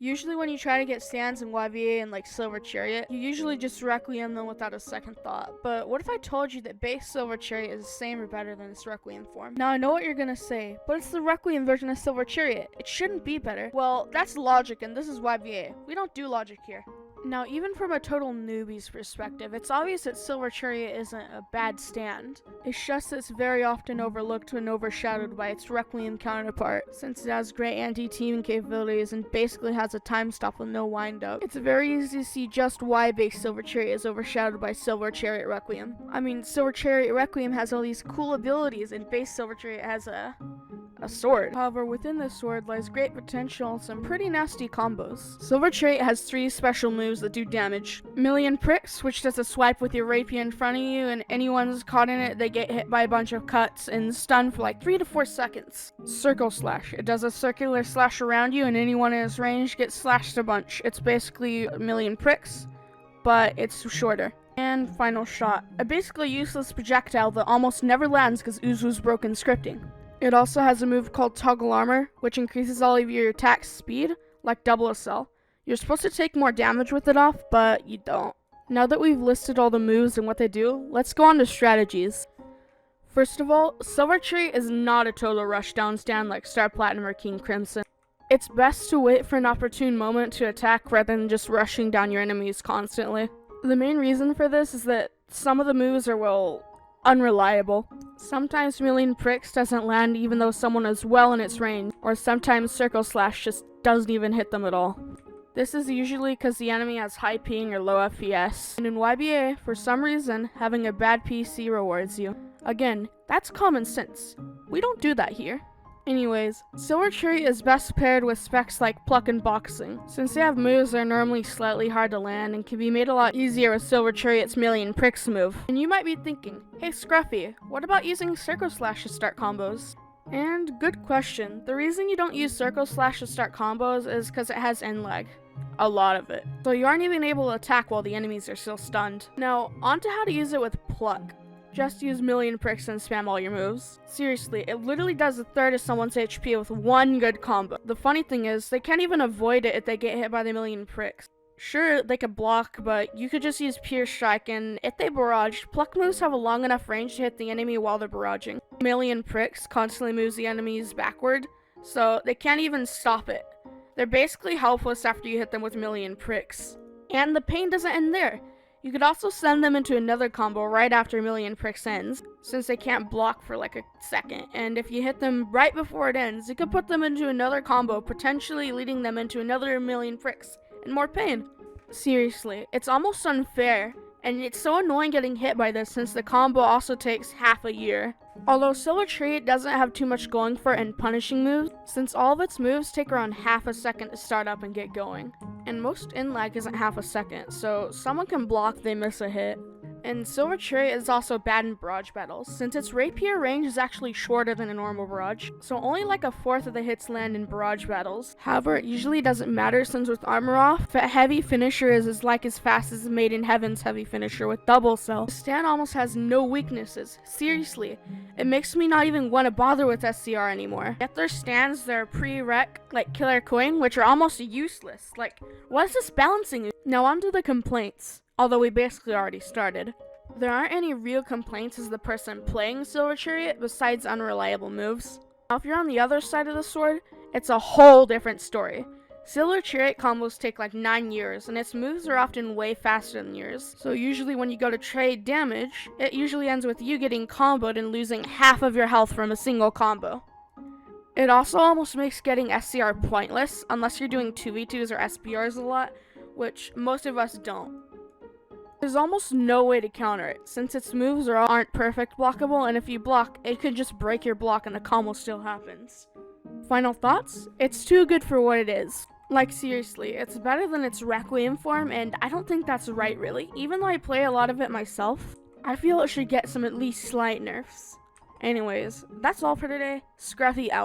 Usually when you try to get stands in YBA and like Silver Chariot, you usually just Requiem them without a second thought. But what if I told you that base Silver Chariot is the same or better than its Requiem form? Now I know what you're gonna say, but it's the Requiem version of Silver Chariot. It shouldn't be better. Well, that's logic and this is YBA. We don't do logic here. Now, even from a total newbie's perspective, it's obvious that Silver Chariot isn't a bad stand. It's just that it's very often overlooked and overshadowed by its Requiem counterpart, since it has great anti-teaming capabilities and basically has a time stop with no wind-up. It's very easy to see just why base Silver Chariot is overshadowed by Silver Chariot Requiem. I mean, Silver Chariot Requiem has all these cool abilities, and base Silver Chariot has a sword. However, within this sword lies great potential and some pretty nasty combos. Silver Chariot has 3 special moves that do damage. Million Pricks, which does a swipe with your rapier in front of you, and anyone's caught in it, they get hit by a bunch of cuts and stunned for like 3 to 4 seconds. Circle Slash. It does a circular slash around you, and anyone in its range gets slashed a bunch. It's basically a million pricks, but it's shorter. And Final Shot. A basically useless projectile that almost never lands because Uzu's broken scripting. It also has a move called Toggle Armor, which increases all of your attack speed, like Double Assault. You're supposed to take more damage with it off, but you don't. Now that we've listed all the moves and what they do, let's go on to strategies. First of all, Silver Chariot is not a total rushdown stand like Star Platinum or King Crimson. It's best to wait for an opportune moment to attack rather than just rushing down your enemies constantly. The main reason for this is that some of the moves are, well, unreliable. Sometimes Million Pricks doesn't land even though someone is well in its range, or sometimes Circle Slash just doesn't even hit them at all. This is usually because the enemy has high ping or low FPS, and in YBA, for some reason, having a bad PC rewards you. Again, that's common sense. We don't do that here. Anyways, Silver Chariot is best paired with specs like Pluck and Boxing, since they have moves that are normally slightly hard to land and can be made a lot easier with Silver Chariot's Million Pricks move. And you might be thinking, hey Scruffy, what about using Circle Slash to start combos? And good question. The reason you don't use Circle Slash to start combos is because it has end lag. A lot of it. So you aren't even able to attack while the enemies are still stunned. Now, on to how to use it with Pluck. Just use Million Pricks and spam all your moves. Seriously, it literally does a third of someone's HP with one good combo. The funny thing is, they can't even avoid it if they get hit by the Million Pricks. Sure, they could block, but you could just use Pure Strike, and if they barrage, Pluck moves have a long enough range to hit the enemy while they're barraging. Million Pricks constantly moves the enemies backward, so they can't even stop it. They're basically helpless after you hit them with Million Pricks. And the pain doesn't end there. You could also send them into another combo right after Million Pricks ends, since they can't block for like a second, and if you hit them right before it ends, it could put them into another combo, potentially leading them into another Million Pricks, and more pain. Seriously, it's almost unfair, and it's so annoying getting hit by this since the combo also takes half a year. Although Silver Chariot doesn't have too much going for it in punishing moves, since all of its moves take around half a second to start up and get going. And most in lag isn't half a second, so someone can block if they miss a hit. And Silver Chariot is also bad in barrage battles, since its rapier range is actually shorter than a normal barrage, so only like a fourth of the hits land in barrage battles. However, it usually doesn't matter since with armor off, a heavy finisher is like as fast as Made in Heaven's heavy finisher with double cell. The stand almost has no weaknesses. Seriously, it makes me not even want to bother with SCR anymore. Yet their stands that are pre-rec, like Killer Coin, which are almost useless. Like, what is this balancing? Now on to the complaints. Although we basically already started. There aren't any real complaints as the person playing Silver Chariot besides unreliable moves. Now if you're on the other side of the sword, it's a whole different story. Silver Chariot combos take like 9 years, and its moves are often way faster than yours. So usually when you go to trade damage, it usually ends with you getting comboed and losing half of your health from a single combo. It also almost makes getting SCR pointless, unless you're doing 2v2s or SBRs a lot, which most of us don't. There's almost no way to counter it, since its moves aren't perfect blockable, and if you block, it could just break your block and the combo still happens. Final thoughts? It's too good for what it is. Like seriously, it's better than its Requiem form, and I don't think that's right really. Even though I play a lot of it myself, I feel it should get some at least slight nerfs. Anyways, that's all for today. Scruffy out.